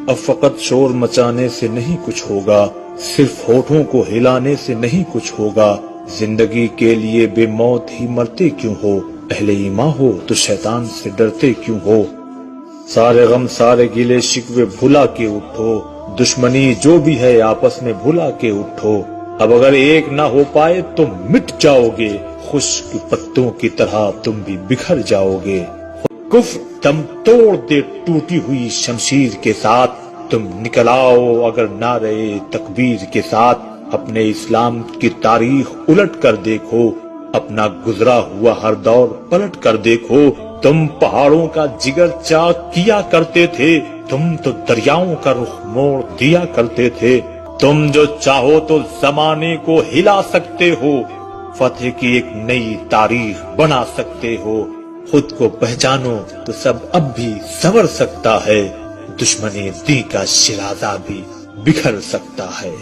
اب فقط شور مچانے سے نہیں کچھ ہوگا، صرف ہونٹوں کو ہلانے سے نہیں کچھ ہوگا، زندگی کے لیے بے موت ہی مرتے کیوں ہو، اہل ایمان ہو تو شیطان سے ڈرتے کیوں ہو، سارے غم سارے گلے شکوے بھلا کے اٹھو، دشمنی جو بھی ہے آپس میں بھلا کے اٹھو، اب اگر ایک نہ ہو پائے تو مٹ جاؤ گے، خشک پتوں کی طرح تم بھی بکھر جاؤ گے، کفر دم توڑ دے ٹوٹی ہوئی شمشیر کے ساتھ، تم نکل آؤ اگر نعرے تکبیر کے ساتھ، اپنے اسلام کی تاریخ الٹ کر دیکھو، اپنا گزرا ہوا ہر دور پلٹ کر دیکھو، تم پہاڑوں کا جگر چاک کیا کرتے تھے، تم تو دریاؤں کا رخ موڑ دیا کرتے تھے، تم جو چاہو تو زمانے کو ہلا سکتے ہو، فتح کی ایک نئی تاریخ بنا سکتے ہو، خود کو پہچانو تو سب اب بھی سنور سکتا ہے، دشمن دین کا شیرازہ بھی بکھر سکتا ہے۔